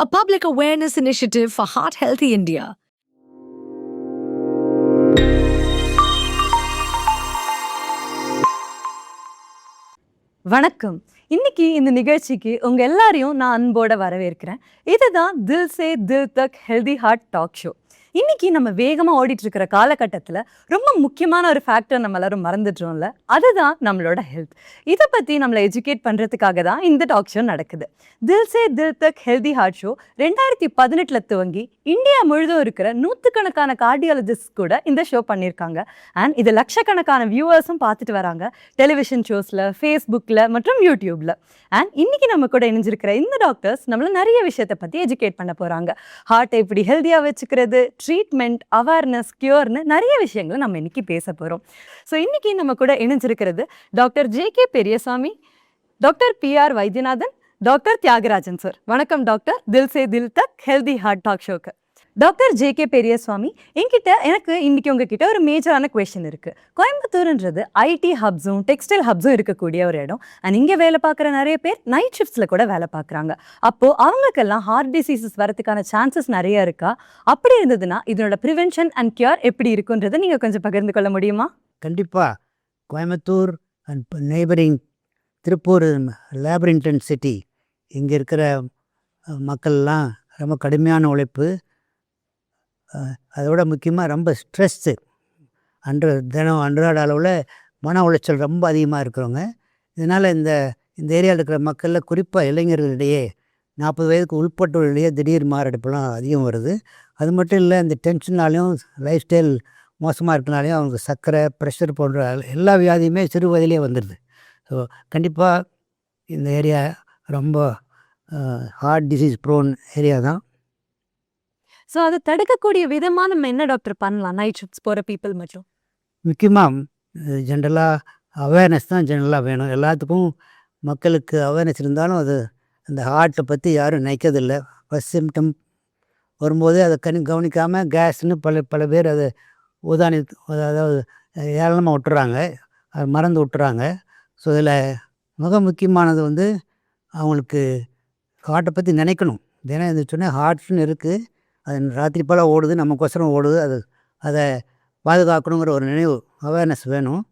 a public awareness initiative for Heart Healthy India. வணக்கம். இன்னைக்கு இந்த நிகழ்ச்சிக்கு உங்க எல்லாரையும் நான் அன்போட வரவேற்கிறேன். இதுதான் தில் Se Dil Tak healthy heart talk show. இன்னைக்கு நம்ம வேகமா ஓடிட்டு இருக்கிற காலகட்டத்தில் ரொம்ப முக்கியமான ஒரு ஃபேக்டர் நம்ம எல்லாரும் மறந்துட்டோம்ல, அதுதான் நம்மளோட ஹெல்த். இதை பத்தி நம்மளை எஜுகேட் பண்றதுக்காக தான் இந்த டாக் ஷோ நடக்குது. தில் Se Dil Tak healthy heart show 2018 துவங்கி இந்தியா முழுதும் இருக்கிற நூற்றுக்கணக்கான கார்டியாலஜிஸ்ட் கூட இந்த ஷோ பண்ணியிருக்காங்க. அண்ட் இது லட்சக்கணக்கான வியூவர்ஸும் பார்த்துட்டு வராங்க, டெலிவிஷன் ஷோஸில், ஃபேஸ்புக்கில் மற்றும் யூடியூப்ல. அண்ட் இன்னைக்கு நம்ம கூட இணைஞ்சிருக்கிற இந்த டாக்டர்ஸ் நம்மள நிறைய விஷயத்தை பற்றி எஜுகேட் பண்ண போகிறாங்க. ஹார்ட்டை எப்படி ஹெல்த்தியாக வச்சுக்கிறது, ட்ரீட்மெண்ட், அவேர்னஸ், கியூர்னு நிறைய விஷயங்களை நம்ம இன்னைக்கு பேச போகிறோம். ஸோ இன்னைக்கு நம்ம கூட இணைஞ்சிருக்கிறது doctor J K. Periyasamy, doctor P R. Vaidyanathan, doctor Thiagarajan sir. வணக்கம் doctor. Dil Se Dil Tak healthy heart talk ஷோக்கு. Doctor J K. பெரியசாமி, எனக்கு இன்னைக்கு உங்ககிட்ட ஒரு மேஜரான குவெஸ்சன் இருக்கு. கோயம்புத்தூர்ன்றது ஐடி ஹப்ஸும் டெக்ஸ்டைல் ஹப்ஸும் இருக்கக்கூடிய ஒரு இடம். அண்ட் இங்கே வேலை பார்க்குற நிறைய பேர் நைட் ஷிஃப்ட்ஸில் கூட வேலை பார்க்குறாங்க. அப்போது அவங்களுக்கெல்லாம் ஹார்ட் டிசீசஸ் வரதுக்கான சான்சஸ் நிறைய இருக்கா? அப்படி இருந்ததுன்னா இதனோட ப்ரிவென்ஷன் அண்ட் கியூர் எப்படி இருக்குன்றதை நீங்கள் கொஞ்சம் பகிர்ந்து கொள்ள முடியுமா? கண்டிப்பாக. Coimbatore and neighbouring Tiruppur, labour intensity, இங்கே இருக்கிற மக்கள்லாம் ரொம்ப கடுமையான உழைப்பு, அதோட முக்கியமாக ரொம்ப ஸ்ட்ரெஸ்ஸு, அன்றாட அளவில் மன உளைச்சல் ரொம்ப அதிகமாக இருக்கிறவங்க. இதனால் இந்த ஏரியாவில் இருக்கிற மக்களில் குறிப்பாக இளைஞர்களிடையே 40 வயதுக்கு உட்பட்டவர்களிடையே திடீர் மாரடைப்புலாம் அதிகம் வருது. அது மட்டும் இல்லை, இந்த டென்ஷனாலையும் லைஃப் ஸ்டைல் மோசமாக இருக்கனாலையும் அவங்க சர்க்கரை, ப்ரெஷர் போன்ற எல்லா வியாதியுமே சிறு வயதிலே வந்துடுது. ஸோ கண்டிப்பாக இந்த ஏரியா ரொம்ப ஹார்ட் டிசீஸ் ப்ரோன் ஏரியா தான். ஸோ அதை தடுக்கக்கூடிய விதமாக நம்ம என்ன டாக்டர் பண்ணலாம் நைட் ஷிஃப்ட்ஸ் போகிற பீப்புள் மட்டும்? முக்கியமாக ஜென்ரலாக அவேர்னஸ் தான் ஜென்ரலாக வேணும். எல்லாத்துக்கும் மக்களுக்கு அவேர்னஸ் இருந்தாலும் அது அந்த ஹார்ட்டை பற்றி யாரும் நினைக்கிறதில்லை. ஃபஸ்ட் சிம்டம் வரும்போது அதை கவனிக்காமல் கேஸ்ன்னு பல பேர் அதை அதாவது ஏளனமாக விட்டுறாங்க, அதை மறந்து விட்டுறாங்க. ஸோ இதில் மிக முக்கியமானது அவங்களுக்கு ஹார்ட்டை பற்றி நினைக்கணும். தினம் இது சொன்னால் ஹார்ட்ஸ்னு இருக்குது, அது ராத்திரி போல் ஓடுது, நமக்கோசரம் ஓடுது, அதை பாதுகாக்கணுங்கிற ஒரு நினைவு, அவேர்னஸ் வேணும்.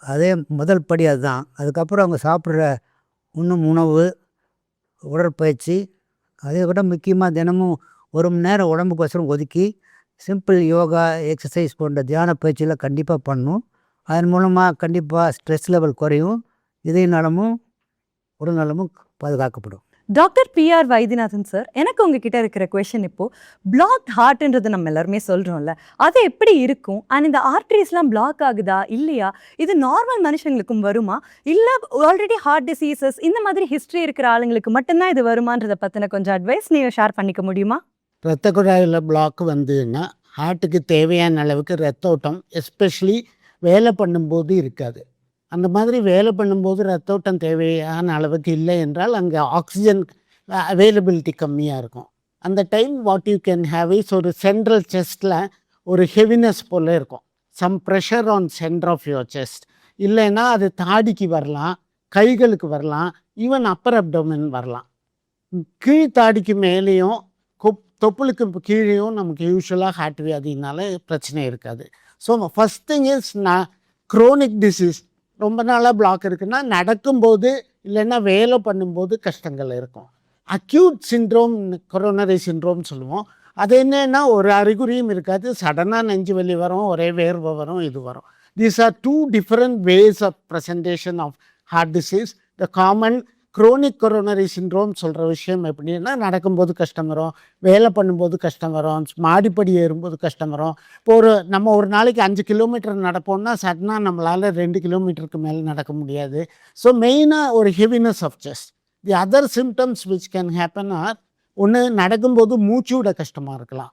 அதே முதல் படி அதுதான். அதுக்கப்புறம் அவங்க சாப்பிட்ற உணவு, உடற்பயிற்சி, அதை விட முக்கியமாக தினமும் 1 மணி நேரம் உடம்புக்கோசரம் ஒதுக்கி சிம்பிள் யோகா, எக்ஸசைஸ் போன்ற தியான பயிற்சியில் கண்டிப்பாக பண்ணணும். அதன் மூலமாக கண்டிப்பாக ஸ்ட்ரெஸ் லெவல் குறையும், இதய நலமும் உடல் நலமும் பாதுகாக்கப்படும். Doctor P R. வைத்தியநாதன் சார், எனக்கு உங்ககிட்ட இருக்கிற குவெஸ்சன், இப்போது பிளாக்ட் ஹார்ட்ன்றது நம்ம எல்லாருமே சொல்கிறோம்ல, அது எப்படி இருக்கும்? அண்ட் இந்த ஆர்ட்ரிஸ்லாம் பிளாக் ஆகுதா இல்லையா? இது நார்மல் மனுஷங்களுக்கும் வருமா, இல்லை ஆல்ரெடி ஹார்ட் டிசீசஸ் இந்த மாதிரி ஹிஸ்ட்ரி இருக்கிற ஆளுங்களுக்கு மட்டும்தான் இது வருமானதை பற்றின கொஞ்சம் அட்வைஸ் நீங்கள் ஷேர் பண்ணிக்க முடியுமா? இரத்த குழாயில் பிளாக் வந்ததுன்னா ஹார்ட்டுக்கு தேவையான அளவுக்கு ரத்த ஓட்டம் எஸ்பெஷலி வேலை பண்ணும்போது இருக்காது. அந்த மாதிரி வேலை பண்ணும்போது ரத்த ஓட்டம் தேவையான அளவுக்கு இல்லை என்றால் அங்கே ஆக்சிஜன் அவைலபிலிட்டி கம்மியாக இருக்கும். அந்த time what you can have is ஒரு சென்ட்ரல் செஸ்ட்டில் ஒரு ஹெவினஸ் போல் இருக்கும், some pressure on center of your chest. இல்லைன்னா அது தாடிக்கு வரலாம், கைகளுக்கு வரலாம், ஈவன் அப்பர் அப்டோமென் வரலாம். கீழ் தாடிக்கு மேலேயும் தொப்புளுக்கு கீழேயும் நமக்கு யூஸ்வலாக ஹார்ட் வியாதினால பிரச்சனை இருக்காது. So first thing is Kronig disease. ரொம்ப நாளாக பிளாக் இருக்குன்னா நடக்கும்போது இல்லைன்னா வேலை பண்ணும்போது கஷ்டங்கள் இருக்கும். அக்யூட் சிண்ட்ரோம், கொரோனரி சிண்ட்ரோம் சொல்லுவோம். அது என்னன்னா ஒரு அறிகுறியும் இருக்காது, சடனாக நெஞ்சு வலி வரும், ஒரே வேர்வை வரும், இது வரும். These are 2 different ways of presentation of heart disease. The common crony coronary syndrome சொல்கிற விஷயம் எப்படின்னா, நடக்கும்போது கஷ்டம் வரும், வேலை பண்ணும்போது கஷ்டம் வரும், மாடிப்படி ஏறும்போது கஷ்டம் வரும். இப்போ நம்ம ஒரு நாளைக்கு 5 கிலோமீட்டர் நடப்போம்னா சடனாக நம்மளால் 2 கிலோமீட்டருக்கு மேலே நடக்க முடியாது. ஸோ மெயினாக ஒரு heaviness of chest. The other symptoms which can happen are, ஒன்று நடக்கும்போது மூச்சு விட கஷ்டமாக இருக்கலாம்,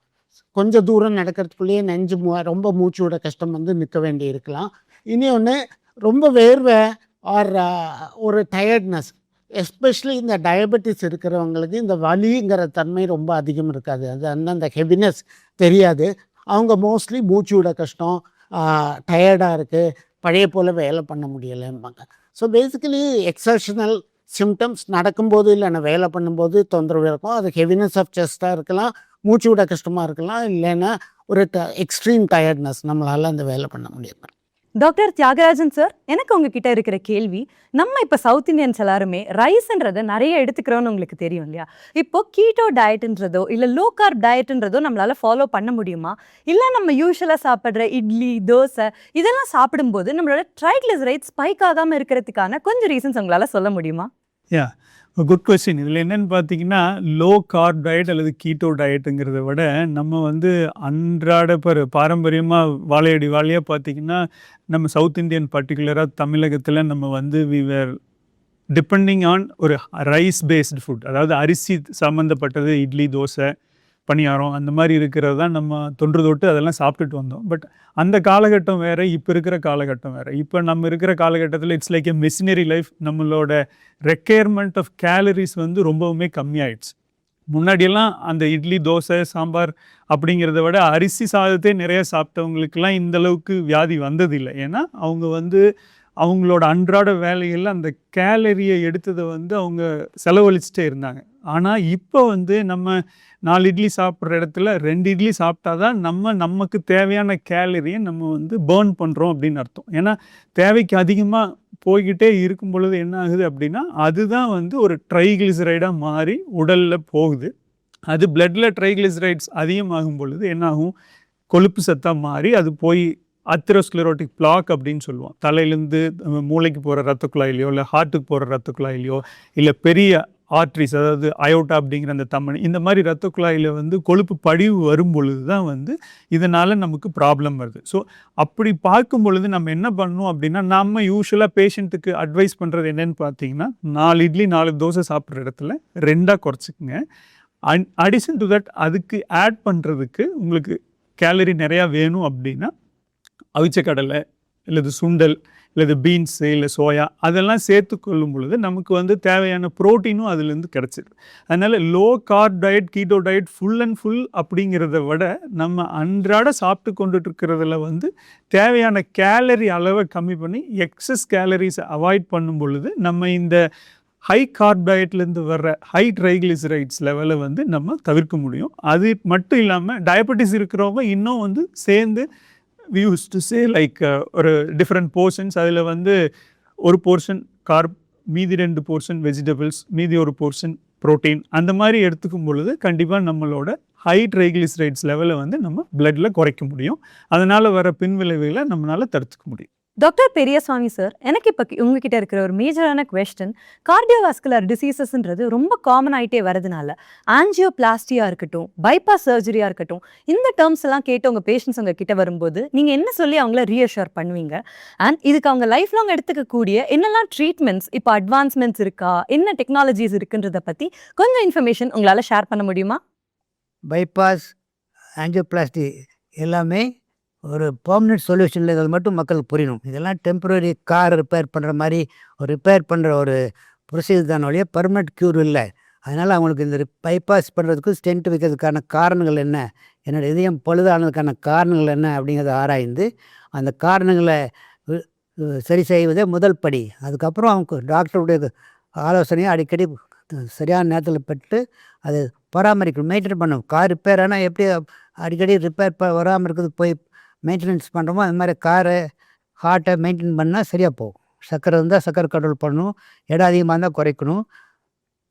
கொஞ்சம் தூரம் நடக்கிறதுக்குள்ளேயே ரொம்ப மூச்சு விட கஷ்டம் நிற்க வேண்டி இருக்கலாம். இனி ஒன்று ரொம்ப வேர்வை ஆர் ஒரு டயர்ட்னஸ், எஸ்பெஷலி இந்த டயபெட்டிஸ் இருக்கிறவங்களுக்கு இந்த வலிங்கிற தன்மை ரொம்ப அதிகம் இருக்காது, அது அந்த ஹெவினஸ் தெரியாது. அவங்க மோஸ்ட்லி மூச்சு விட கஷ்டம், டயர்டாக இருக்குது, பழைய போல் வேலை பண்ண முடியலைம்பாங்க. ஸோ பேசிக்கலி எக்ஸர்ஷனல் சிம்டம்ஸ் நடக்கும்போது இல்லைன்னா வேலை பண்ணும்போது தொந்தரவு இருக்கும். அது ஹெவினஸ் ஆஃப் செஸ்ட்டாக இருக்கலாம், மூச்சு விட கஷ்டமாக இருக்கலாம், இல்லைன்னா ஒரு எக்ஸ்ட்ரீம் டயர்ட்னஸ், நம்மளால் அந்த வேலை பண்ண முடியாது. டாக்டர் தியாகராஜன் சார், எனக்கு உங்ககிட்ட இருக்கிற கேள்வி, நம்ம இப்போ சவுத் இந்தியன்ஸ் எல்லாருமே ரைஸ்ன்றதை நிறைய எடுத்துக்கிறோன்னு உங்களுக்கு தெரியும் இல்லையா? இப்போ கீட்டோ டயட்ன்றதோ இல்லை லோ கார்ப் டயட்ன்றதோ நம்மளால ஃபாலோ பண்ண முடியுமா? இல்லை நம்ம யூஸ்வலாக சாப்பிட்ற இட்லி, தோசை இதெல்லாம் சாப்பிடும்போது நம்மளோட ட்ரைக்ளிசரைட் ஸ்பைக் ஆகாமல் இருக்கிறதுக்கான கொஞ்சம் ரீசன்ஸ் உங்களால் சொல்ல முடியுமா? யா, குட் கொஸ்டின். இதில் என்னென்னு பார்த்தீங்கன்னா, லோ கார்ப் டயட் அல்லது கீட்டோ டயட்டுங்கிறத விட நம்ம வந்து அன்றாட பாரம்பரியமாக வாழையடி வாழையாக பார்த்தீங்கன்னா, நம்ம சவுத் இந்தியன் பர்டிகுலராக தமிழகத்தில் நம்ம வந்து வி வேர் டிபெண்டிங் ஆன் ஒரு ரைஸ் பேஸ்டு ஃபுட், அதாவது அரிசி சம்மந்தப்பட்டது, இட்லி, தோசை, பணியாரம் அந்த மாதிரி இருக்கிறது தான் நம்ம தொன்று தொட்டு அதெல்லாம் சாப்பிட்டுட்டு வந்தோம். பட் அந்த காலகட்டம் வேறு, இப்போ இருக்கிற காலகட்டம் வேறு. இப்போ நம்ம இருக்கிற காலகட்டத்தில் it's like a machinery life. நம்மளோட ரெக்குயர்மெண்ட் ஆஃப் கேலரிஸ் வந்து ரொம்பவுமே கம்மியாயிடுச்சு. முன்னாடியெல்லாம் அந்த இட்லி, தோசை, சாம்பார் அப்படிங்கிறத விட அரிசி சாதத்தை நிறைய சாப்பிட்டவங்களுக்கெல்லாம் இந்தளவுக்கு வியாதி வந்ததில்லை. ஏன்னா அவங்க வந்து அவங்களோட அன்றாட வேலைகளில் அந்த கேலரியை எடுத்ததை வந்து அவங்க செலவழிச்சிட்டே இருந்தாங்க. ஆனால் இப்போ வந்து நம்ம 4 இட்லி சாப்பிட்ற இடத்துல 2 இட்லி சாப்பிட்டா தான் நமக்கு தேவையான கேலரியை நம்ம வந்து பேர்ன் பண்ணுறோம் அப்படின்னு அர்த்தம். ஏன்னா தேவைக்கு அதிகமாக போய்கிட்டே இருக்கும் பொழுது என்ன ஆகுது அப்படின்னா, அதுதான் வந்து ஒரு ட்ரைக்ளிசரைடாக மாறி உடலில் போகுது. அது பிளட்டில் ட்ரைக்ளிசரைட்ஸ் அதிகமாகும் பொழுது என்னாகும், கொழுப்பு சத்தாக மாறி அது போய் அத்திரோஸ்க்ளரோட்டிக் பிளாக் அப்படின்னு சொல்லுவோம். தலையிலேருந்து மூளைக்கு போகிற ரத்த குழாயிலையோ இல்லை ஹார்ட்டுக்கு போகிற ரத்த குழாயிலையோ இல்லை பெரிய ஆர்ட்ரிஸ், அதாவது அயோட்டா அப்படிங்கிற அந்த தமனி, இந்த மாதிரி ரத்த குழாயில் வந்து கொழுப்பு படிவு வரும் பொழுது தான் வந்து இதனால் நமக்கு ப்ராப்ளம் வருது. ஸோ அப்படி பார்க்கும் பொழுது நம்ம என்ன பண்ணணும் அப்படின்னா, நம்ம யூஸ்வலாக பேஷண்ட்டுக்கு அட்வைஸ் பண்ணுறது என்னென்னு பார்த்தீங்கன்னா, 4 இட்லி 4 தோசை சாப்பிட்ற இடத்துல 2ஆக குறைச்சிக்குங்க. அடிஷன் டு தட் அதுக்கு ஆட் பண்ணுறதுக்கு உங்களுக்கு கேலரி நிறையா வேணும் அப்படின்னா அவிச்ச கடலை இல்லது சுண்டல் இல்லது பீன்ஸு இல்லை சோயா அதெல்லாம் சேர்த்து கொள்ளும் பொழுது நமக்கு வந்து தேவையான ப்ரோட்டீனும் அதுலேருந்து கிடச்சிது. அதனால் low corp diet, keto diet full and full அப்படிங்கிறத விட நம்ம அன்றாட சாப்பிட்டு கொண்டுட்டு இருக்கிறதுல வந்து தேவையான கேலரி அளவை கம்மி பண்ணி எக்ஸஸ் கேலரிஸை அவாய்ட் பண்ணும் பொழுது நம்ம இந்த ஹை கார்ப் டயட்லேருந்து வர்ற ஹை ட்ரைக்ளிசரைட்ஸ் லெவலை வந்து நம்ம தவிர்க்க முடியும். அது மட்டும் இல்லாமல் டயபெட்டிஸ் இருக்கிறவங்க இன்னும் வந்து சேர்ந்து we used to say like ஒரு டிஃப்ரெண்ட் போர்ஷன்ஸ், அதில் வந்து ஒரு போர்ஷன் கார்ப், மீதி 2 போர்ஷன் வெஜிடபிள்ஸ், மீதி ஒரு போர்ஷன் ப்ரோட்டீன், அந்த மாதிரி எடுத்துக்கும் பொழுது கண்டிப்பாக நம்மளோட ஹை ட்ரைக்ளிசரைட்ஸ் லெவலை வந்து நம்ம பிளட்டில் குறைக்க முடியும். அதனால் வர பின்விளைவுகளை நம்மளால் தடுத்துக்க முடியும். டாக்டர் பெரியசாமி சார், எனக்கு இப்போ உங்ககிட்ட இருக்கிற ஒரு மேஜரான குவெஸ்டன், கார்டியோவாஸ்குலர் டிசீசஸ்ன்றது ரொம்ப காமன் ஆகிட்டே வரதுனால ஆஞ்சியோபிளாஸ்டியாக இருக்கட்டும், பைபாஸ் சர்ஜரியாக இருக்கட்டும், இந்த டேர்ம்ஸ் எல்லாம் கேட்டு உங்கள் பேஷண்ட்ஸ் உங்கள் கிட்ட வரும்போது நீங்கள் என்ன சொல்லி அவங்கள ரீஅஷ்யூர் பண்ணுவீங்க? அண்ட் இதுக்கு அவங்க லைஃப் லாங் எடுத்துக்கக்கூடிய என்னெல்லாம் ட்ரீட்மெண்ட்ஸ், இப்போ அட்வான்ஸ்மெண்ட்ஸ் இருக்கா, என்ன டெக்னாலஜிஸ் இருக்குன்றதை பற்றி கொஞ்சம் இன்ஃபர்மேஷன் உங்களால் ஷேர் பண்ண முடியுமா? பைபாஸ், ஆஞ்சியோபிளாஸ்டி எல்லாமே ஒரு பெர்மனெண்ட் சொல்யூஷனில் இது மட்டும் மக்களுக்கு புரியணும். இதெல்லாம் டெம்பரரி கார் ரிப்பேர் பண்ணுற மாதிரி ஒரு ரிப்பேர் பண்ணுற ஒரு ப்ரொசீஜர் தான் ஒழிய பர்மனெண்ட் க்யூர் இல்லை. அதனால் அவங்களுக்கு இந்த பைபாஸ் பண்ணுறதுக்கு ஸ்டென்ட் வைக்கிறதுக்கான காரணங்கள் என்ன, என்னோடய இதயம் பழுதானதுக்கான காரணங்கள் என்ன அப்படிங்கிறத ஆராய்ந்து அந்த காரணங்களை சரி செய்வதே முதல் படி. அதுக்கப்புறம் அவங்க டாக்டருடைய ஆலோசனையை அடிக்கடி சரியான நேரத்தில் பெற்று அதை பராமரிக்கணும், மெயின்டைன் பண்ணணும். கார் ரிப்பேர் ஆனால் எப்படி அடிக்கடி ரிப்பேர் வராமல் இருக்கிறது போய் மெயின்டெனன்ஸ் பண்ணுறோமோ அது மாதிரி காரை, ஹார்ட்டை மெயின்டைன் பண்ணால் சரியாக போகும். சக்கரை இருந்தால் சக்கரை கண்ட்ரோல் பண்ணணும், எடை அதிகமாக இருந்தால் குறைக்கணும்,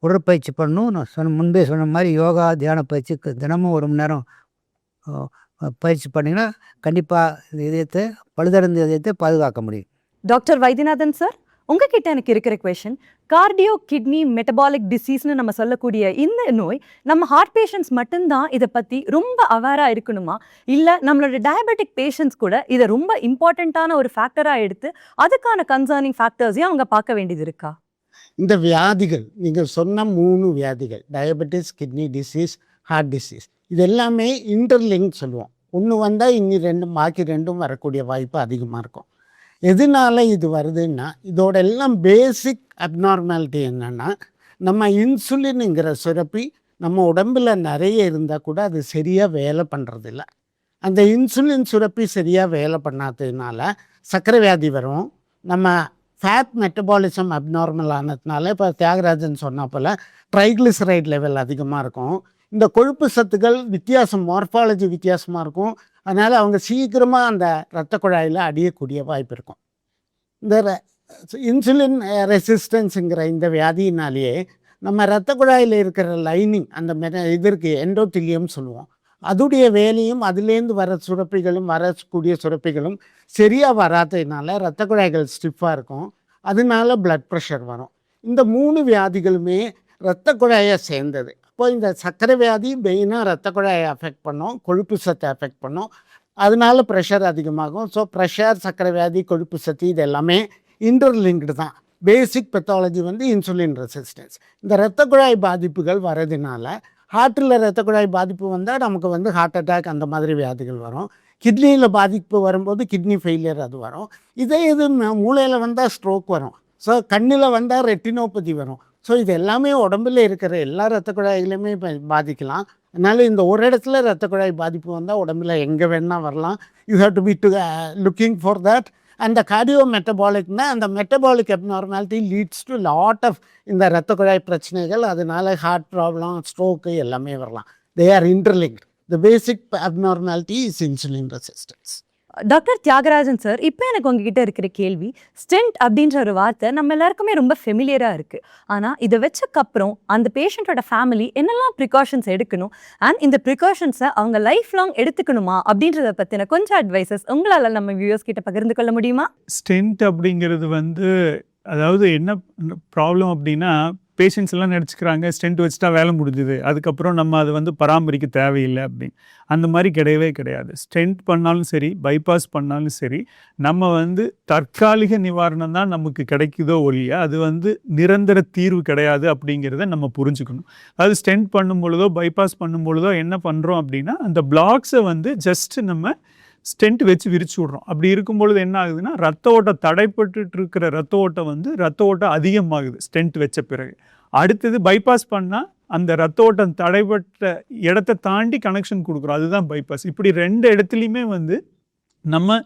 உடற்பயிற்சி பண்ணணும். நான் முன்பே சொன்ன மாதிரி யோகா, தியான பயிற்சி தினமும் 1 மணி நேரம் பயிற்சி பண்ணிங்கன்னா கண்டிப்பாக இதயத்தை, பழுதடைந்த இதயத்தை பாதுகாக்க முடியும். டாக்டர் வைத்தியநாதன் சார், உங்ககிட்ட எனக்கு இருக்கிற குவெஷன், கார்டியோ கிட்னி மெட்டபாலிக் டிசீஸ்னு நம்ம சொல்லக்கூடிய இந்த நோய் நம்ம ஹார்ட் பேஷண்ட்ஸ் மட்டும்தான் இதை பற்றி ரொம்ப அவேராக இருக்கணுமா, இல்லை நம்மளோட டயபெட்டிக் பேஷண்ட்ஸ் கூட இதை ரொம்ப இம்பார்ட்டண்ட்டான ஒரு ஃபேக்டராக எடுத்து அதுக்கான கன்சர்னிங் ஃபேக்டர்ஸையும் அவங்க பார்க்க வேண்டியது இருக்கா? இந்த வியாதிகள் நீங்கள் சொன்ன 3 வியாதிகள், diabetes, kidney disease, heart disease, இது எல்லாமே இன்டர்லிங்க் சொல்லுவோம். ஒன்று வந்தால் இன்னி 2 பாக்கி 2ம் வரக்கூடிய வாய்ப்பு அதிகமாக இருக்கும். எதனால இது வருதுன்னா, இதோட எல்லாம் பேசிக் அப்நார்மாலிட்டி என்னென்னா, நம்ம இன்சுலின்ங்கிற சுரப்பி நம்ம உடம்பில் நிறைய இருந்தால் கூட அது சரியாக வேலை பண்ணுறதில்ல. அந்த இன்சுலின் சுரப்பி சரியாக வேலை பண்ணாததுனால சர்க்கரை வியாதி வரும், நம்ம ஃபேட் மெட்டபாலிசம் அப்நார்மல் ஆனதுனால இப்போ தியாகராஜன் சொன்ன போல் ட்ரைக்ளிசரைட் லெவல் அதிகமாக இருக்கும். இந்த கொழுப்பு சத்துக்கள் மார்ஃபாலஜி வித்தியாசமாக இருக்கும். அதனால் அவங்க சீக்கிரமாக அந்த இரத்த குழாயில் அடியக்கூடிய வாய்ப்பு இருக்கும். இந்த இன்சுலின் ரெசிஸ்டன்ஸுங்கிற இந்த வியாதியினாலேயே நம்ம இரத்த குழாயில் இருக்கிற லைனிங் அந்த இதற்கு எண்டோத்திலியம் சொல்லுவோம், அதுடைய வேலையும் அதுலேருந்து வர சுரப்பிகளும் வரக்கூடிய சுரப்பிகளும் சரியாக வராததுனால இரத்த குழாய்கள் ஸ்டிஃபாக இருக்கும். அதனால பிளட் ப்ரெஷர் வரும். இந்த 3 வியாதிகளுமே இரத்த குழாயை சேர்ந்தது. அப்போ இந்த சர்க்கரை வியாதி மெயினாக இரத்த குழாயை அஃபெக்ட் பண்ணும், கொழுப்பு சத்தை அஃபெக்ட் பண்ணும். அதனால ப்ரெஷர் அதிகமாகும். ஸோ ப்ரெஷர், சர்க்கரை வியாதி, கொழுப்பு சத்து இது எல்லாமே இன்டர்லிங்க்டு தான். பேசிக் பெத்தாலஜி வந்து இன்சுலின் ரெசிஸ்டன்ஸ். இந்த இரத்த குழாய் பாதிப்புகள் வரதுனால ஹார்ட்டில் இரத்த குழாய் பாதிப்பு வந்தால் நமக்கு வந்து ஹார்ட் அட்டாக் அந்த மாதிரி வியாதிகள் வரும். கிட்னியில் பாதிப்பு வரும்போது கிட்னி ஃபெயிலியர் அது வரும். இது மூளையில் வந்தால் ஸ்ட்ரோக் வரும். ஸோ கண்ணில் வந்தால் ரெட்டினோபதி வரும். ஸோ இது எல்லாமே உடம்புல இருக்கிற எல்லா இரத்த குழாய்களையுமே பாதிக்கலாம். அதனால் இந்த ஒரு இடத்துல இரத்த குழாய் பாதிப்பு வந்தால் உடம்புல எங்கே வேணால் வரலாம். You have to be looking for that. அந்த கார்டியோ மெட்டபாலிக்னா அந்த metabolic abnormality leads to lot of இந்த இரத்த குழாய் பிரச்சனைகள். அதனால ஹார்ட் ப்ராப்ளம், ஸ்ட்ரோக்கு எல்லாமே வரலாம். They are interlinked. The basic abnormality is insulin resistance. Doctor Thiagarajan sir, இப்போ எனக்கு உங்ககிட்ட இருக்கிற கேள்வி, ஸ்டென்ட் அப்படின்ற ஒரு வார்த்தை நம்ம எல்லாருக்குமே ரொம்ப ஃபெமிலியராக இருக்குது. ஆனால் இதை வச்சக்கப்புறம் அந்த பேஷண்ட்டோட ஃபேமிலி என்னெல்லாம் ப்ரிகாஷன்ஸ் எடுக்கணும், அண்ட் இந்த ப்ரிகாஷன்ஸை அவங்க லைஃப் லாங் எடுத்துக்கணுமா அப்படின்றத பற்றின கொஞ்சம் அட்வைசஸ் உங்களால் நம்ம வியூவர்ஸ் கிட்ட பகிர்ந்து கொள்ள முடியுமா? ஸ்டென்ட் அப்படிங்கிறது வந்து அதாவது என்ன ப்ராப்ளம் அப்படின்னா, பேஷண்ட்ஸ் எல்லாம் நினச்சிக்கிறாங்க ஸ்டென்ட் வச்சுட்டா வேலை முடிஞ்சுது, அதுக்கப்புறம் நம்ம அதை வந்து பராமரிக்க தேவையில்லை அப்படின்னு. அந்த மாதிரி கிடையவே கிடையாது. ஸ்டென்ட் பண்ணாலும் சரி, பைபாஸ் பண்ணாலும் சரி, நம்ம வந்து தற்காலிக நிவாரணம் தான் நமக்கு கிடைக்குதோ ஒழிய அது வந்து நிரந்தர தீர்வு கிடையாது அப்படிங்கிறத நம்ம புரிஞ்சுக்கணும். அது ஸ்டென்ட் பண்ணும் பொழுதோ பைபாஸ் பண்ணும் பொழுதோ என்ன பண்ணுறோம் அப்படின்னா, அந்த பிளாக்ஸை வந்து ஜஸ்ட் நம்ம ஸ்டென்ட் வச்சு விரிச்சு விட்றோம். அப்படி இருக்கும்பொழுது என்ன ஆகுதுன்னா, ரத்த ஓட்டம் தடைப்பட்டு இருக்கிற ரத்த ஓட்டம் வந்து ரத்த ஓட்டம் அதிகமாகுது ஸ்டென்ட் வச்ச பிறகு. அடுத்தது பைபாஸ் பண்ணால் அந்த ரத்த ஓட்டம் தடைப்பட்ட இடத்த தாண்டி கனெக்ஷன் கொடுக்குறோம், அதுதான் பைபாஸ். இப்படி 2 இடத்துலையுமே வந்து நம்ம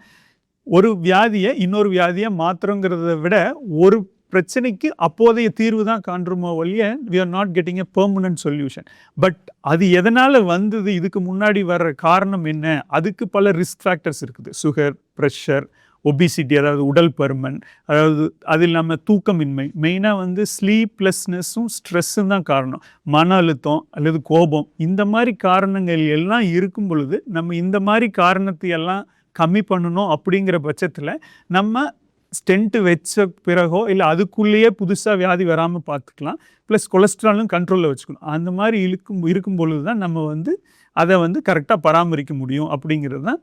ஒரு வியாதியை இன்னொரு வியாதியை மாற்றுறோங்கிறத விட ஒரு பிரச்சனைக்கு அப்போதைய தீர்வு தான் காண்றோமோ ஒழிய we are not getting a permanent solution. But அது எதனால் வந்தது, இதுக்கு முன்னாடி வர்ற காரணம் என்ன, அதுக்கு பல ரிஸ்க் ஃபேக்டர்ஸ் இருக்குது. சுகர், ப்ரெஷர், ஒபிசிட்டி அதாவது உடல் பருமன், அதாவது அது இல்லாமல் தூக்கமின்மை, மெயினாக வந்து ஸ்லீப்லெஸ்னஸும் ஸ்ட்ரெஸ்ஸும் தான் காரணம். மன அழுத்தம் அல்லது கோபம், இந்த மாதிரி காரணங்கள் எல்லாம் இருக்கும் பொழுது நம்ம இந்த மாதிரி காரணத்தை எல்லாம் கம்மி பண்ணணும். அப்படிங்கிற பட்சத்தில் நம்ம ஸ்டென்ட்டு வச்ச பிறகோ இல்லை அதுக்குள்ளேயே புதுசாக வியாதி வராமல் பார்த்துக்கலாம். ப்ளஸ் கொலஸ்ட்ராலும் கண்ட்ரோலில் வச்சுக்கணும். அந்த மாதிரி இருக்கும் பொழுது தான் நம்ம வந்து அதை வந்து கரெக்டாக பராமரிக்க முடியும். அப்படிங்கிறது தான்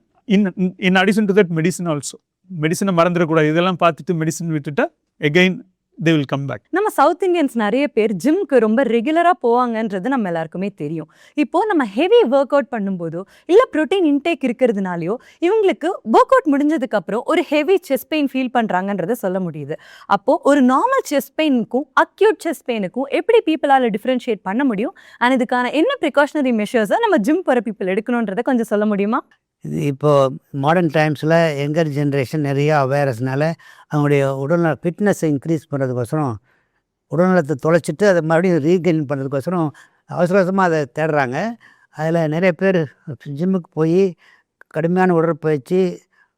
in addition to that medicine also. மெடிசனை மறந்துடக்கூடாது. இதெல்லாம் பார்த்துட்டு மெடிசன் விட்டுட்டா again they will come back. நம்ம சவுத் இந்தியன்ஸ் நிறைய பேர் ஜிம்க்கு ரொம்ப ரெகுலராக போவாங்கன்றது நம்ம எல்லாருக்குமே தெரியும். இப்போது நம்ம ஹெவி ஒர்க் அவுட் பண்ணும்போதோ இல்லை ப்ரோட்டீன் இன்டேக் இருக்கிறதுனாலையோ இவங்களுக்கு ஒர்க் அவுட் முடிஞ்சதுக்கப்புறம் ஒரு ஹெவி செஸ்ட் பெயின் ஃபீல் பண்ணுறாங்கன்றதை சொல்ல முடியுது. அப்போது ஒரு நார்மல் செஸ்ட் பெயினுக்கும் அக்யூட் செஸ்ட் பெயினுக்கும் எப்படி பீப்புளால் டிஃப்ரென்ஷியேட் பண்ண முடியும், அண்ட் இதுக்கான என்ன ப்ரிகாஷனரி மெஷர்ஸை நம்ம ஜிம் போகிற பீப்புள் எடுக்கணுன்றதை கொஞ்சம் சொல்ல முடியுமா? இது இப்போது மாடர்ன் டைம்ஸில் யங்கர் ஜென்ரேஷன் நிறையா அவேர்னஸ்னால அவங்களுடைய உடல்நல ஃபிட்னஸை இன்க்ரீஸ் பண்ணுறதுக்கோசரம், உடல்நலத்தை தொலைச்சிட்டு அதை மறுபடியும் ரீகெயின் பண்ணுறதுக்கோசரம் அவசரமாக அதை தேடுறாங்க. அதில் நிறைய பேர் ஜிம்முக்கு போய் கடுமையான உடற்பயிற்சி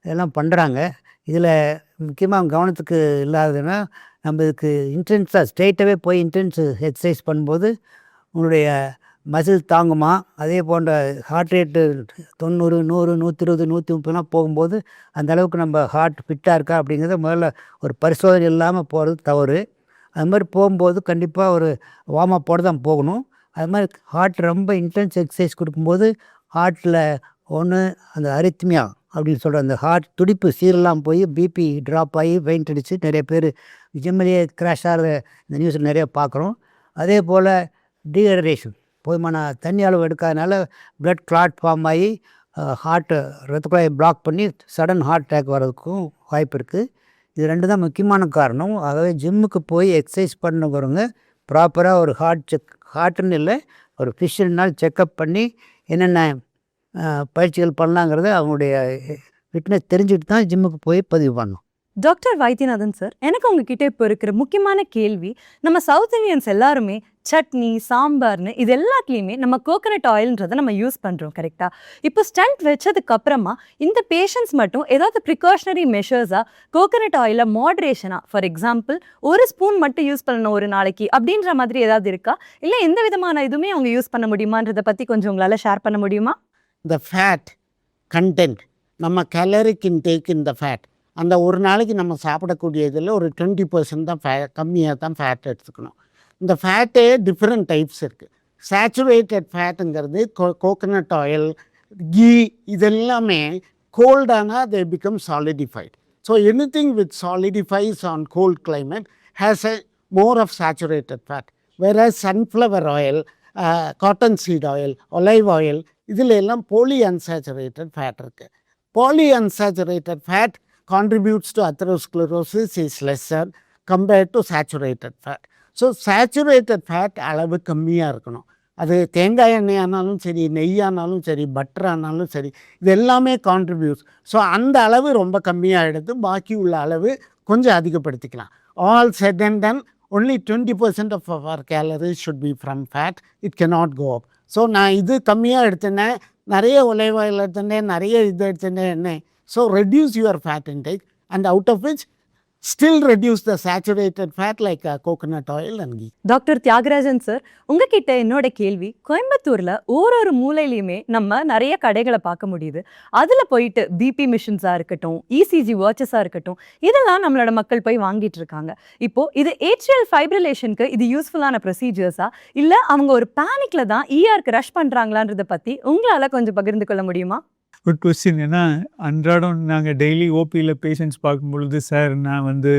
இதெல்லாம் பண்ணுறாங்க. இதில் முக்கியமாக கவனத்துக்கு இல்லாததுன்னா, நம்ம இதுக்கு இன்டென்ஸாக ஸ்ட்ரெயிட்டாகவே போய் இன்டென்ஸ் எக்ஸசைஸ் பண்ணும்போது உங்களுடைய மசில் தாங்குமா, அதே போன்ற ஹார்ட் ரேட்டு 90, 100, 120, 130 போகும்போது அந்த அளவுக்கு நம்ம ஹார்ட் ஃபிட்டாக இருக்கா அப்படிங்கிறத முதல்ல ஒரு பரிசோதனை இல்லாமல் போகிறது தவறு. அது மாதிரி போகும்போது கண்டிப்பாக ஒரு வார்ம் அப்போடு தான் போகணும். அது மாதிரி ஹார்ட் ரொம்ப இன்டென்ஸ் எக்ஸசைஸ் கொடுக்கும்போது ஹார்ட்டில் ஒன்று அந்த அரித்மியா அப்படின்னு சொல்கிற அந்த ஹார்ட் துடிப்பு சீரெல்லாம் போய் பிபி ட்ராப் ஆகி வெயிட் அடித்து நிறைய பேர் ஜிம்மிலேயே கிராஷ் ஆகிற இந்த நியூஸில் நிறைய பார்க்குறோம். அதே போல் டீஹைட்ரேஷன், போதுமான தண்ணி அளவு எடுக்காதனால பிளட் கிளாட் ஃபார்ம் ஆகி ஹார்ட்டு ரத்த குழாயை பிளாக் பண்ணி சடன் ஹார்ட் அட்டாக் வர்றதுக்கும் வாய்ப்பு இருக்குது. இது 2 தான் முக்கியமான காரணம். ஆகவே ஜிம்முக்கு போய் எக்ஸசைஸ் பண்ணுறவங்க ப்ராப்பராக ஒரு ஹார்ட்டுன்னு இல்லை, ஒரு ஃபிஷியல்னால் செக்கப் பண்ணி என்னென்ன பயிற்சிகள் பண்ணலாங்கிறத அவங்களுடைய ஃபிட்னஸ் தெரிஞ்சுட்டு தான் ஜிம்முக்கு போய் பதிவு பண்ணணும். டாக்டர் வைத்தியநாதன் சார், எனக்கு உங்ககிட்ட இப்போ இருக்கிற முக்கியமான கேள்வி, நம்ம சவுத் இந்தியன்ஸ் எல்லாருமே சட்னி, சாம்பார்னு இது எல்லாத்துலேயுமே நம்ம கோகனட் ஆயில்ன்றதை நம்ம யூஸ் பண்ணுறோம், கரெக்டாக? இப்போ ஸ்டண்ட் வச்சதுக்கு அப்புறமா இந்த பேஷண்ட்ஸ் மட்டும் ஏதாவது ப்ரிகாஷனரி மெஷர்ஸாக கோகனட் ஆயிலை மாட்ரேஷனாக, ஃபார் எக்ஸாம்பிள் 1 ஸ்பூன் மட்டும் யூஸ் பண்ணணும் ஒரு நாளைக்கு அப்படின்ற மாதிரி ஏதாவது இருக்கா? இல்லை எந்த விதமான இதுவுமே அவங்க யூஸ் பண்ண முடியுமான்றதை பற்றி கொஞ்சம் உங்களால் ஷேர் பண்ண முடியுமா? இந்த ஃபேட் கண்டென்ட், நம்ம கேலரிக் இன்டேக் இந்த ஃபேட், அந்த ஒரு நாளைக்கு நம்ம சாப்பிடக்கூடியதில் ஒரு 20% தான் கம்மியாக தான் ஃபேட் எடுத்துக்கணும். இந்த ஃபேட்டே டிஃப்ரெண்ட் டைப்ஸ் இருக்குது. சேச்சுரேட்டட் ஃபேட்டுங்கிறது கோகனட் ஆயில், கீ, இதெல்லாமே கோல்டானால் they become solidified. So anything with solidifies on cold climate has a more of saturated fat. வேற sunflower oil, cottonseed oil, olive oil, இதில் எல்லாம் போலி அன்சேச்சுரேட்டட் ஃபேட் இருக்குது. Polyunsaturated fat contributes to atherosclerosis is lesser compared to saturated fat. So saturated fat அளவு கம்மியாக இருக்கணும். அது தேங்காய் எண்ணெய் ஆனாலும் சரி, நெய்யானாலும் சரி, பட்டர் ஆனாலும் சரி, இது எல்லாமே கான்ட்ரிபியூட்ஸ். ஸோ அந்த அளவு ரொம்ப கம்மியாக எடுத்து பாக்கி உள்ள அளவு கொஞ்சம் அதிகப்படுத்திக்கலாம். All said and done, only 20% of our calories should be from fat. It cannot go up. So நான் இது கம்மியாக எடுத்தேன்னேன், நிறைய ஒலிவ் ஆயில் எடுத்தேன், நிறைய இது எடுத்தேன் என்ன. So reduce your fat intake, and out of which still reduce the saturated fat like coconut oil and ghee. Doctor Thiagarajan sir, உங்ககிட்ட என்னோட கேள்வி, கோயம்புத்தூர்ல ஒரு மூலையிலையுமே நம்ம நிறைய கடைகளை பார்க்க முடியுது. அதுல போயிட்டு பிபி மிஷின்ஸா இருக்கட்டும், இசிஜி வாட்சஸா இருக்கட்டும், இதெல்லாம் நம்மளோட மக்கள் போய் வாங்கிட்டு இருக்காங்க. இப்போ இது ஏட்ரியல் ஃபைப்ரிலேஷனுக்கு இது யூஸ்ஃபுல்லான ப்ரொசீஜர்ஸா, இல்ல அவங்க ஒரு பேனிக்ல தான் இஆர்க்கு ரஷ் பண்றாங்களான்றத பத்தி உங்களால கொஞ்சம் பகிர்ந்து கொள்ள முடியுமா? Good question. ஏன்னா அன்றாடம் நாங்கள் டெய்லி ஓபியில் பேஷண்ட்ஸ் பார்க்கும்பொழுது, சார் நான் வந்து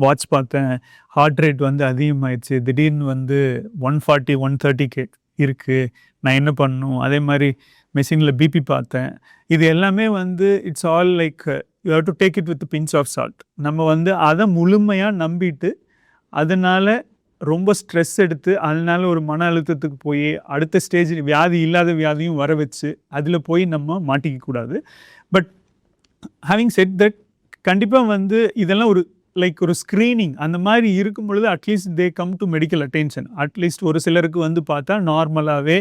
வாட்ச் பார்த்தேன், ஹார்ட் ரேட் வந்து அதிகமாகிடுச்சு, திடீர்னு வந்து 140 130 இருக்குது, நான் என்ன பண்ணணும்? அதே மாதிரி மெஷினில் பிபி பார்த்தேன். இது எல்லாமே வந்து it's all like you have to take it with pinch of salt. நம்ம வந்து அதை முழுமையாக நம்பிட்டு அதனால் ரொம்ப ஸ்ட்ரெஸ் எடுத்து அதனால ஒரு மன அழுத்தத்துக்கு போய் அடுத்த ஸ்டேஜ் வியாதி இல்லாத வியாதியும் வர வச்சு அதில் போய் நம்ம மாட்டிக்கக்கூடாது. பட் ஹேவிங் செட் தட், கண்டிப்பாக வந்து இதெல்லாம் ஒரு லைக் ஒரு ஸ்க்ரீனிங் அந்த மாதிரி இருக்கும் பொழுது at least they come to medical attention. At least ஒரு சிலருக்கு வந்து பார்த்தா நார்மலாகவே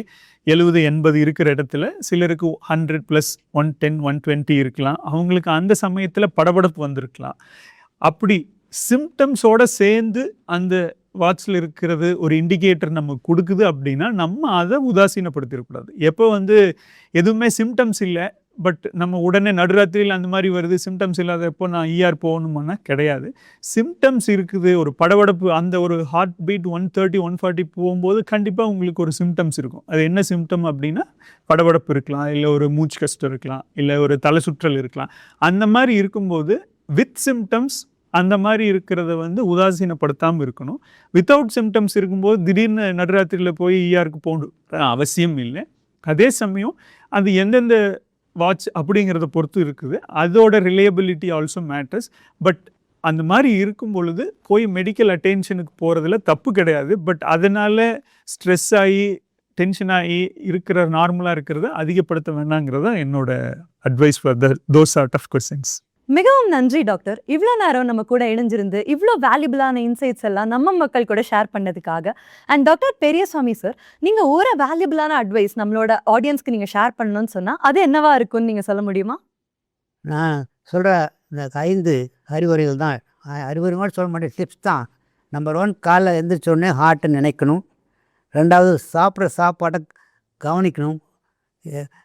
70-80 இருக்கிற இடத்துல சிலருக்கு 100+, 110 120 இருக்கலாம். அவங்களுக்கு அந்த சமயத்தில் படபடப்பு வந்திருக்கலாம். அப்படி சிம்டம்ஸோடு சேர்ந்து அந்த வாட்சில் இருக்கிறது ஒரு இண்டிகேட்டர் நமக்கு கொடுக்குது அப்படின்னா நம்ம அதை உதாசீனப்படுத்திடக்கூடாது. எப்போ வந்து எதுவுமே சிம்டம்ஸ் இல்லை, பட் நம்ம உடனே நடுராத்திரியில் அந்த மாதிரி வருது, சிம்டம்ஸ் இல்லாதப்போ நான் இஆர் போகணுமானா கிடையாது. சிம்டம்ஸ் இருக்குது, ஒரு படபடப்பு, அந்த ஒரு ஹார்ட் பீட் 130 140 போகும்போது கண்டிப்பாக உங்களுக்கு ஒரு சிம்டம்ஸ் இருக்கும். அது என்ன சிம்டம் அப்படின்னா படபடப்பு இருக்கலாம், இல்லை ஒரு மூச்சு கஷ்டம் இருக்கலாம், இல்லை ஒரு தலை சுற்றல் இருக்கலாம். அந்த மாதிரி இருக்கும்போது வித் சிம்டம்ஸ் அந்த மாதிரி இருக்கிறத வந்து உதாசீனப்படுத்தாமல் இருக்கணும். வித்தவுட் சிம்டம்ஸ் இருக்கும்போது திடீர்னு நடுராத்திரியில் போய் இஆருக்கு போகணும் அவசியம் இல்லை. அதே சமயம் அது எந்தெந்த வாட்ச் அப்படிங்கிறத பொறுத்து இருக்குது. அதோட ரிலையபிலிட்டி ஆல்சோ மேட்டர்ஸ். பட் அந்த மாதிரி இருக்கும் பொழுது போய் மெடிக்கல் அட்டென்ஷனுக்கு போகிறதுல தப்பு கிடையாது. பட் அதனால் ஸ்ட்ரெஸ் ஆகி டென்ஷன் ஆகி இருக்கிற நார்மலாக இருக்கிறத அதிகப்படுத்த வேண்டாங்கிறத என்னோட advice for those sort of questions. மிகவும் நன்றி டாக்டர். இவ்வளோ நேரம் நம்ம கூட இணைஞ்சிருந்து இவ்வளோ வேல்யூபிளான இன்சைட்ஸ் எல்லாம் நம்ம மக்கள் கூட ஷேர் பண்ணதுக்காக. அண்ட் டாக்டர் பெரியசாமி சார், நீங்கள் ஒரு வேல்யூபிளான அட்வைஸ் நம்மளோட ஆடியன்ஸ்க்கு நீங்கள் ஷேர் பண்ணணும்னு சொன்னால் அது என்னவா இருக்குன்னு நீங்கள் சொல்ல முடியுமா? நான் சொல்கிற இந்த 5 அறிவுரைகள் தான், அறிவுரை மாதிரி சொல்ல மாட்டேன், டிப்ஸ் தான். நம்பர் 1, காலைல எழுந்திரிச்சோடனே ஹார்ட்டை நினைக்கணும். 2வது, சாப்பிட்ற சாப்பாடை கவனிக்கணும்.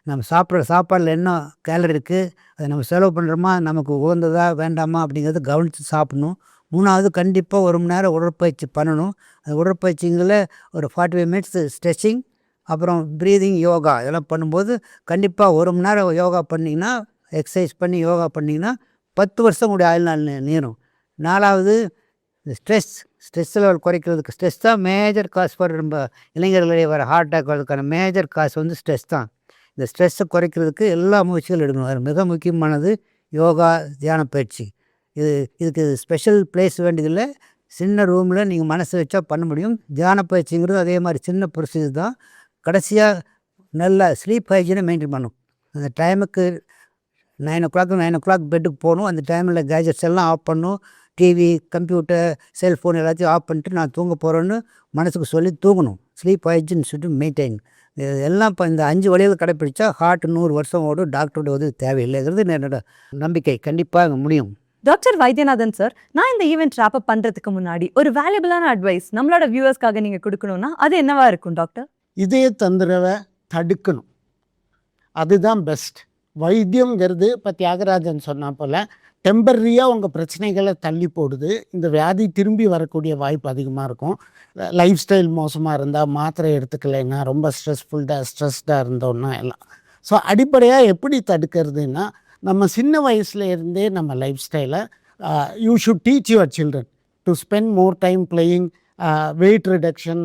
நம்ம சாப்பிட்ற சாப்பாடில் என்ன கேலரி இருக்குது, அதை நம்ம செலவு பண்ணுறோமா, நமக்கு உகந்ததா வேண்டாமா அப்படிங்கிறத கவனித்து சாப்பிட்ணும். 3வது, கண்டிப்பாக 1 மணி நேரம் உடற்பயிற்சி பண்ணணும். அந்த உடற்பயிற்சிங்களில் ஒரு 45 மினிட்ஸ் ஸ்ட்ரெச்சிங், அப்புறம் ப்ரீதிங், யோகா இதெல்லாம் பண்ணும்போது கண்டிப்பாக 1 மணி நேரம் யோகா பண்ணிங்கன்னா, எக்ஸசைஸ் பண்ணி யோகா பண்ணிங்கன்னா 10 வருஷம் கூட ஆயுள் நாள் நீரும். 4வது, ஸ்ட்ரெஸ் லெவல் குறைக்கிறதுக்கு. ஸ்ட்ரெஸ் தான் மேஜர் காஸ் ஃபார் நம்ம இளைஞர்களே வர ஹார்ட் அட்டாக் வரதுக்கான மேஜர் காஸ் வந்து ஸ்ட்ரெஸ் தான். இந்த ஸ்ட்ரெஸ்ஸை குறைக்கிறதுக்கு எல்லா முயற்சிகளும் எடுக்கணும். அது மிக முக்கியமானது யோகா, தியான பயிற்சி. இதுக்கு ஸ்பெஷல் பிளேஸ் வேண்டியதில்லை. சின்ன ரூமில் நீங்கள் மனசு வச்சா பண்ண முடியும். தியான பயிற்சிங்கிறது அதே மாதிரி சின்ன ப்ரொசீஜர் தான். கடைசியாக நல்ல ஸ்லீப் ஹைஜீனை மெயின்டைன் பண்ணணும். அந்த டைமுக்கு 9 o'clock பெட்டுக்கு போகணும். அந்த டைமில் கேஜெட்ஸ் எல்லாம் ஆஃப் பண்ணணும். டிவி, கம்ப்யூட்டர், செல்ஃபோன் எல்லாத்தையும் ஆஃப் பண்ணிட்டு நான் தூங்க போகிறேன்னு மனசுக்கு சொல்லி தூங்கணும். Sleep hygiene should maintain. எல்லாம் இப்போ இந்த 5 வழிகள் கடைப்பிடிச்சா ஹார்ட் 100 வருஷம் ஓடும். டாக்டரோட உதவி தேவையில்லைங்கிறது என்னோட நம்பிக்கை. கண்டிப்பாக முடியும். டாக்டர் வைத்தியநாதன் சார், நான் இந்த ஈவெண்ட் ராப் அப் பண்றதுக்கு முன்னாடி ஒரு வேல்யூபிளான அட்வைஸ் நம்மளோட வியூவர்ஸ்க்காக நீங்க கொடுக்கணும்னா அது என்னவா இருக்கும் டாக்டர்? இதய தொந்தரவை தடுக்கணும், அதுதான் பெஸ்ட். வைத்தியங்கிறது இப்போ தியாகராஜன் சொன்னா போல் டெம்பரரியாக உங்கள் பிரச்சனைகளை தள்ளி போடுது. இந்த வியாதி திரும்பி வரக்கூடிய வாய்ப்பு அதிகமாக இருக்கும். லைஃப் ஸ்டைல் மோசமாக இருந்தால், மாத்திரை எடுத்துக்கலைன்னா, ரொம்ப ஸ்ட்ரெஸ்டாக இருந்தோன்னா எல்லாம். ஸோ அடிப்படையாக எப்படி தடுக்கிறதுன்னா, நம்ம சின்ன வயசுல இருந்தே நம்ம லைஃப் ஸ்டைலை you should teach your children to spend more time playing, wait reduction,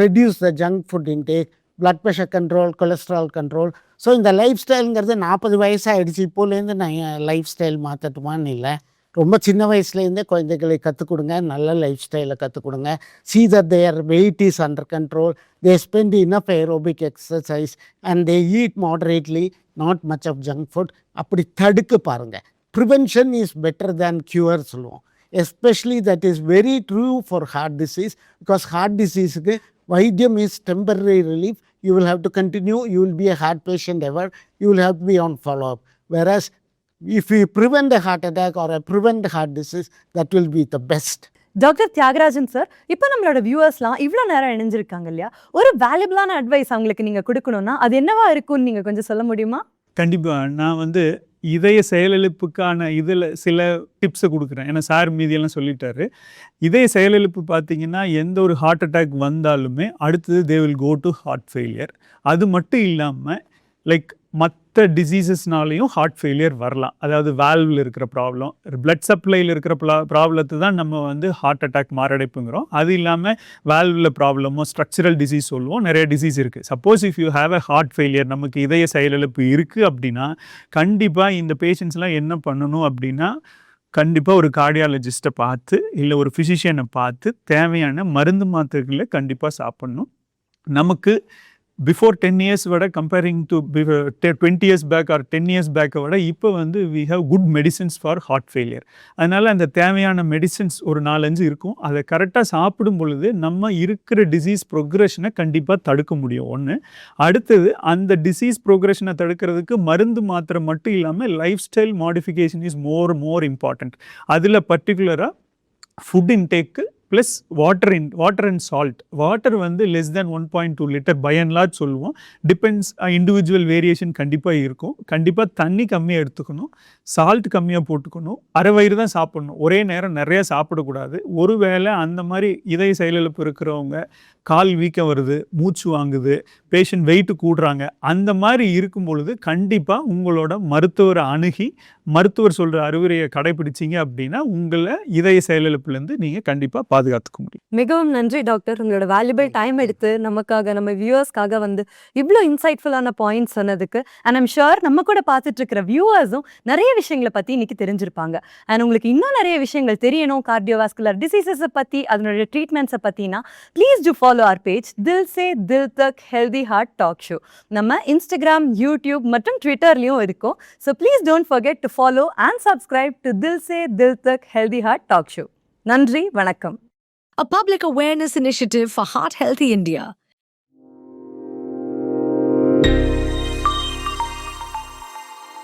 reduce the junk food intake, blood pressure control, cholesterol control. So இந்த லைஃப் ஸ்டைலுங்கிறது 40 வயசாகிடுச்சு இப்போலேருந்து நான் லைஃப் ஸ்டைல் மாற்றட்டுமான்னு இல்லை. ரொம்ப சின்ன வயசுலேருந்தே குழந்தைகளை கற்றுக் கொடுங்க, நல்ல லைஃப் ஸ்டைலை கற்றுக் கொடுங்க. See that their weight is under control, they spend enough aerobic exercise and they eat moderately, not much of junk food. அப்படி தடுக்க பாருங்கள். Prevention is better than cure சொல்லுவோம். Especially that is very true for heart disease. Because heart டிசீஸுக்கு வைத்தியம் is temporary relief. You will have to continue, you will be a heart patient ever, you will have to be on follow-up. Whereas if we prevent a heart attack or prevent heart disease, that will be the best. Doctor Thiagarajan sir, இப்போ நம்மளோட வியூவர்ஸ்லாம் இவ்வளோ நேரம் இணைஞ்சிருக்காங்க இல்லையா, ஒரு வேல்யூபிளான advice அவங்களுக்கு நீங்கள் கொடுக்கணும்னா அது என்னவா இருக்கும்னு நீங்கள் கொஞ்சம் சொல்ல முடியுமா? கண்டிப்பாக நான் இதய செயலிழப்புக்கான இதில் சில டிப்ஸை கொடுக்குறேன். ஏன்னா சார் மீதியெல்லாம் சொல்லிட்டாரு. இதய செயலிழப்பு பார்த்தீங்கன்னா எந்த ஒரு ஹார்ட் அட்டாக் வந்தாலுமே அடுத்தது they will go to heart failure. அது மட்டும் இல்லாமல் லைக் மற்ற டிசீசஸ்னாலையும் ஹார்ட் ஃபெயிலியர் வரலாம். அதாவது வால்வில் இருக்கிற ப்ராப்ளம், பிளட் சப்ளையில் இருக்கிற ப்ராப்ளத்தை தான் நம்ம ஹார்ட் அட்டாக் மாரடைப்புங்கிறோம். அது இல்லாமல் வால்வில் ப்ராப்ளமோ ஸ்ட்ரக்சரல் டிசீஸ் சொல்லுவோம். நிறைய டிசீஸ் இருக்குது. Suppose if you have a heart failure, நமக்கு இதய செயலிழப்பு இருக்குது அப்படின்னா கண்டிப்பாக இந்த பேஷண்ட்ஸ்லாம் என்ன பண்ணணும் அப்படின்னா, கண்டிப்பாக ஒரு கார்டியாலஜிஸ்ட்டை பார்த்து இல்லை ஒரு ஃபிசிஷியனை பார்த்து தேவையான மருந்து மாத்திரைகளை கண்டிப்பாக சாப்பிட்ணும். நமக்கு பிஃபோர் 10 years விட comparing to 20 years back or 10 years பேக்கை விட இப்போ we have good medicines for heart failure. அதனால் அந்த தேவையான மெடிசின்ஸ் ஒரு 4-5 இருக்கும். அதை கரெக்டாக சாப்பிடும் பொழுது நம்ம இருக்கிற டிசீஸ் ப்ரொக்ரெஷனை கண்டிப்பாக தடுக்க முடியும். ஒன்று. அடுத்தது அந்த டிசீஸ் ப்ரொக்ரெஷனை தடுக்கிறதுக்கு மருந்து மாத்திரை மட்டும் இல்லாமல் lifestyle modification is more important. அதில் பர்டிகுலராக food intake plus water and salt. Water less than 1.2 liter by and large சொல்லுவோம். டிபெண்ட்ஸ், இண்டிவிஜுவல் வேரியேஷன் கண்டிப்பாக இருக்கும். கண்டிப்பாக தண்ணி கம்மியாக எடுத்துக்கணும், சால்ட் கம்மியாக போட்டுக்கணும், அரை வயிறு தான் சாப்பிடணும். ஒரே நேரம் நிறையா சாப்பிடக்கூடாது. ஒருவேளை அந்த மாதிரி இதய செயலிழப்பு இருக்கிறவங்க கால் வீக்கம் வருது, மூச்சு வாங்குது, பேஷண்ட் வெயிட்டு கூடுறாங்க, அந்த மாதிரி இருக்கும் பொழுது கண்டிப்பாக உங்களோட மருத்துவரை அணுகி மருத்துவர் சொல்கிற அறிவுரையை கடைபிடிச்சிங்க அப்படின்னா உங்களை இதய செயலிழப்புலேருந்து நீங்கள் கண்டிப்பாக பாதுகாத்துக்க முடியும். மிகவும் நன்றி டாக்டர், உங்களோட வேல்யூபிள் டைம் எடுத்து நமக்காக, நம்ம வியூவர்ஸ்க்காக இவ்வளோ இன்சைட்ஃபுல்லான பாயிண்ட்ஸ் சொன்னதுக்கு. அண்ட் ஐம் ஷுர் நம்ம கூட பார்த்துட்டு இருக்கிற வியூவர்ஸும் நிறைய விஷயங்களை பற்றி இன்னைக்கு தெரிஞ்சிருப்பாங்க. அண்ட் உங்களுக்கு இன்னும் நிறைய விஷயங்கள் தெரியணும் கார்டியோவாஸ்குலர் டிசீசஸை பற்றி, அதனுடைய ட்ரீட்மெண்ட்ஸை பற்றினா please to follow our page Dil Se Dil Tak Healthy Heart Talk Show. நம்ம Instagram, YouTube மற்றும் Twitterலயும் இருக்கோம். So please don't forget to follow and subscribe to Dil Se Dil Tak Healthy Heart Talk Show. நன்றி, வணக்கம். A public awareness initiative for Heart Healthy India.